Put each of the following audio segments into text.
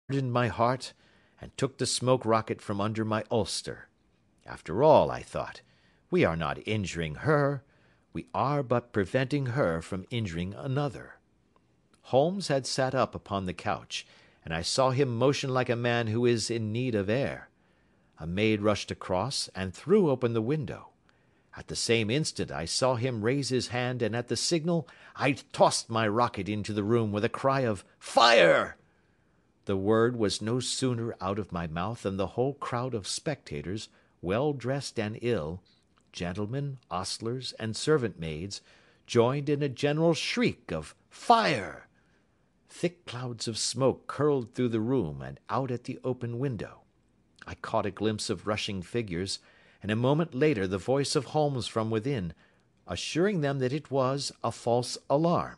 hardened my heart and took the smoke rocket from under my ulster. After all, I thought, we are not injuring her. We are but preventing her from injuring another. Holmes had sat up upon the couch, and I saw him motion like a man who is in need of air. A maid rushed across and threw open the window. At the same instant I saw him raise his hand, and at the signal I tossed my rocket into the room with a cry of "Fire!" The word was no sooner out of my mouth than the whole crowd of spectators, well dressed and ill, gentlemen, ostlers, and servant maids, joined in a general shriek of "Fire!" Thick clouds of smoke curled through the room and out at the open window. I caught a glimpse of rushing figures, and a moment later the voice of Holmes from within, assuring them that it was a false alarm.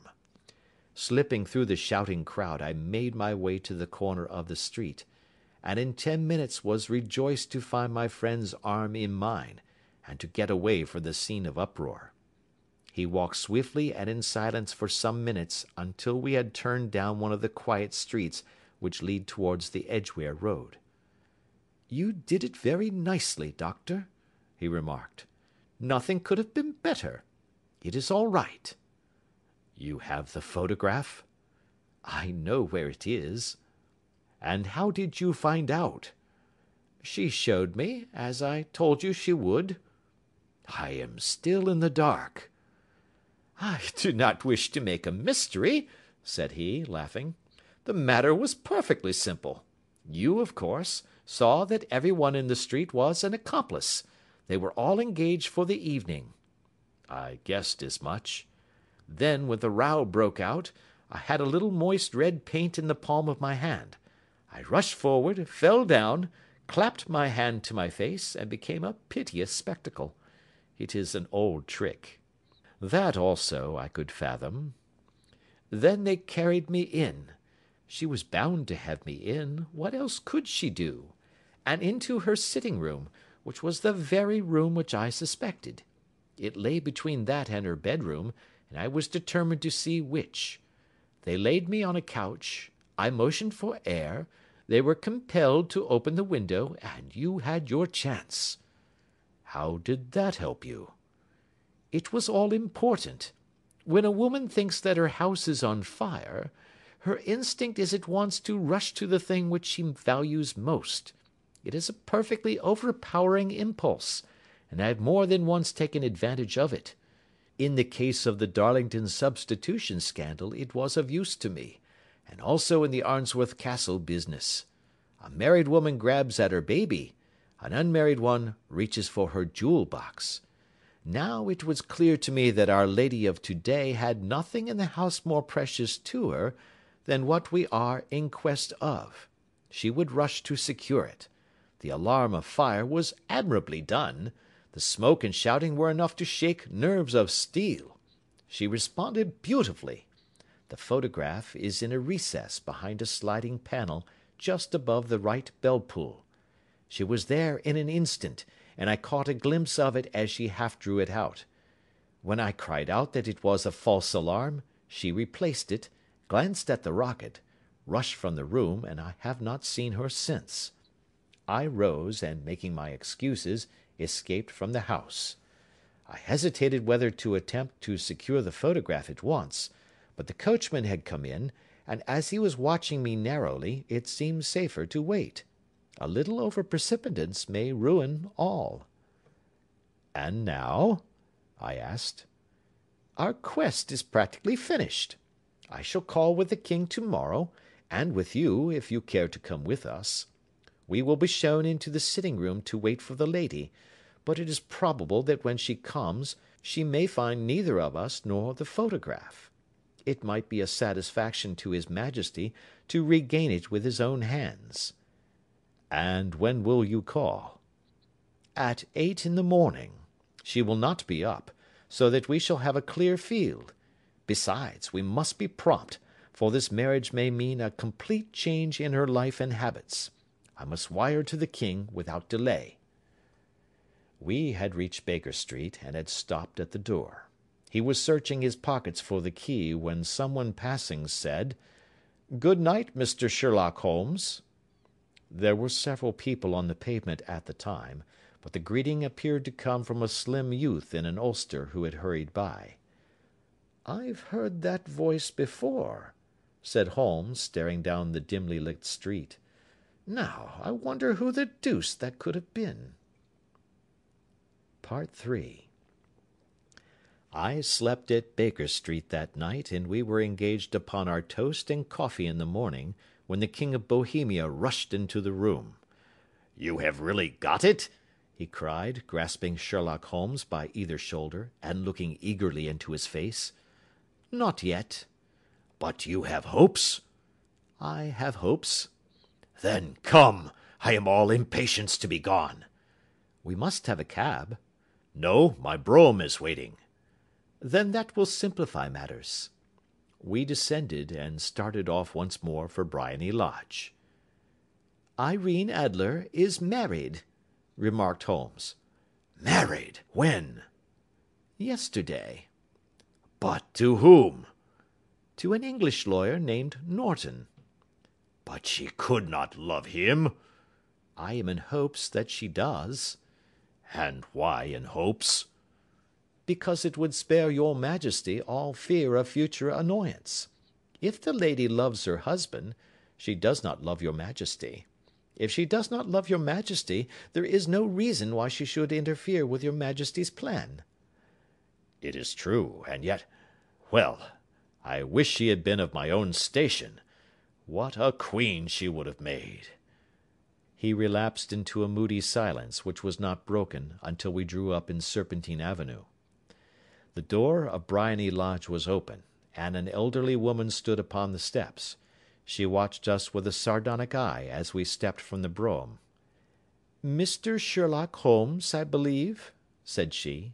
Slipping through the shouting crowd, I made my way to the corner of the street, and in 10 minutes was rejoiced to find my friend's arm in mine, and to get away from the scene of uproar. He walked swiftly and in silence for some minutes until we had turned down one of the quiet streets which lead towards the Edgware Road. "You did it very nicely, Doctor," he remarked. "Nothing could have been better. It is all right." "You have the photograph?" "I know where it is." "And how did you find out?" "She showed me, as I told you she would." "I am still in the dark." "I do not wish to make a mystery," said he, laughing. "The matter was perfectly simple. You, of course, saw that everyone in the street was an accomplice. They were all engaged for the evening." "I guessed as much." "Then, when the row broke out, I had a little moist red paint in the palm of my hand. I rushed forward, fell down, clapped my hand to my face, and became a piteous spectacle. It is an old trick. That also I could fathom. Then they carried me in. She was bound to have me in. What else could she do? And into her sitting room, which was the very room which I suspected. It lay between that and her bedroom, and I was determined to see which. They laid me on a couch. I motioned for air. They were compelled to open the window, and you had your chance." "How did that help you?" "It was all important. When a woman thinks that her house is on fire, her instinct is at once to rush to the thing which she values most. It is a perfectly overpowering impulse, and I have more than once taken advantage of it. In the case of the Darlington substitution scandal it was of use to me, and also in the Arnsworth Castle business. A married woman grabs at her baby, an unmarried one reaches for her jewel box. Now it was clear to me that Our Lady of today had nothing in the house more precious to her than what we are in quest of. She would rush to secure it. The alarm of fire was admirably done. The smoke and shouting were enough to shake nerves of steel. She responded beautifully. The photograph is in a recess behind a sliding panel just above the right bell-pull. She was there in an instant, and I caught a glimpse of it as she half drew it out. When I cried out that it was a false alarm, she replaced it, glanced at the rocket, rushed from the room, and I have not seen her since. I rose, and making my excuses, escaped from the house. I hesitated whether to attempt to secure the photograph at once, but the coachman had come in, and as he was watching me narrowly, it seemed safer to wait. A little over-precipitance may ruin all. "And now?" I asked. "Our quest is practically finished. I shall call with the king to-morrow, and with you, if you care to come with us. We will be shown into the sitting-room to wait for the lady, but it is probable that when she comes she may find neither of us nor the photograph. It might be a satisfaction to his Majesty to regain it with his own hands." "And when will you call?" "At 8 in the morning. She will not be up, so that we shall have a clear field. Besides, we must be prompt, for this marriage may mean a complete change in her life and habits. I must wire to the king without delay." We had reached Baker Street, and had stopped at the door. He was searching his pockets for the key when someone passing said, Good night, Mr. Sherlock Holmes." There were several people on the pavement at the time, but the greeting appeared to come from a slim youth in an ulster who had hurried by. "I've heard that voice before," said Holmes, staring down the dimly lit street. "Now, I wonder who the deuce that could have been." Part 3. I slept at Baker Street that night, and we were engaged upon our toast and coffee in the morning, when the King of Bohemia rushed into the room. "You have really got it?" he cried, grasping Sherlock Holmes by either shoulder, and looking eagerly into his face. "Not yet." "But you have hopes?" "I have hopes." "Then come, I am all impatience to be gone." "We must have a cab." "No, my brougham is waiting." "Then that will simplify matters." We descended, and started off once more for Briony Lodge. "Irene Adler is married," remarked Holmes. "Married? When?" "Yesterday." "But to whom?" "To an English lawyer named Norton." "But she could not love him." "I am in hopes that she does." "And why in hopes?" "Because it would spare your majesty all fear of future annoyance. If the lady loves her husband, she does not love your majesty. If she does not love your majesty, there is no reason why she should interfere with your majesty's plan." "It is true, and yet, well, I wish she had been of my own station. What a queen she would have made!" He relapsed into a moody silence, which was not broken until we drew up in Serpentine Avenue. The door of Briony Lodge was open, and an elderly woman stood upon the steps. She watched us with a sardonic eye as we stepped from the brougham. "Mr. Sherlock Holmes, I believe?" said she.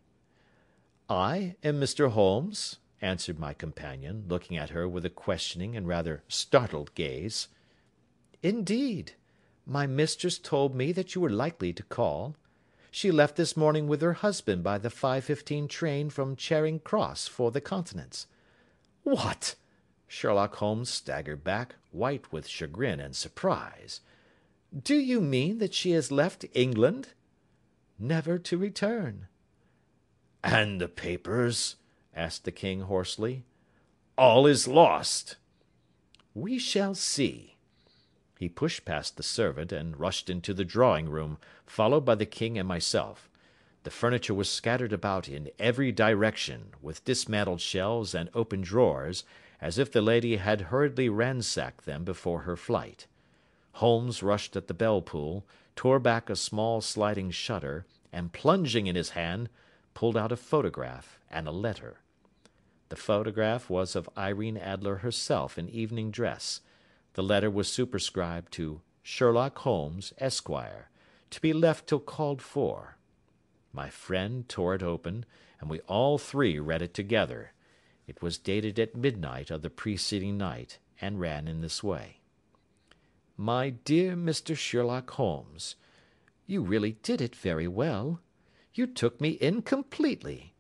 "I am Mr. Holmes," answered my companion, looking at her with a questioning and rather startled gaze. "Indeed! My mistress told me that you were likely to call. She left this morning with her husband by the 5:15 train from Charing Cross for the Continent." "What!" Sherlock Holmes staggered back, white with chagrin and surprise. "Do you mean that she has left England?" "Never to return." "And the papers?" asked the king hoarsely. "All is lost." "We shall see." He pushed past the servant, and rushed into the drawing-room, followed by the king and myself. The furniture was scattered about in every direction, with dismantled shelves and open drawers, as if the lady had hurriedly ransacked them before her flight. Holmes rushed at the bell-pull, tore back a small sliding shutter, and, plunging in his hand, pulled out a photograph and a letter. The photograph was of Irene Adler herself in evening dress. The letter was superscribed to Sherlock Holmes, Esquire, to be left till called for. My friend tore it open, and we all three read it together. It was dated at midnight of the preceding night, and ran in this way: "My dear Mr. Sherlock Holmes, you really did it very well. You took me in completely.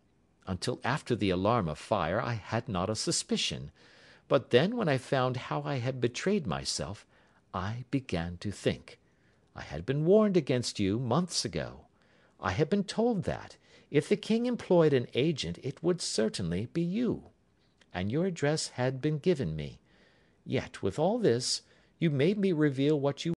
Until after the alarm of fire I had not a suspicion, but then when I found how I had betrayed myself, I began to think. I had been warned against you months ago. I had been told that, if the king employed an agent, it would certainly be you. And your address had been given me. Yet, with all this, you made me reveal what you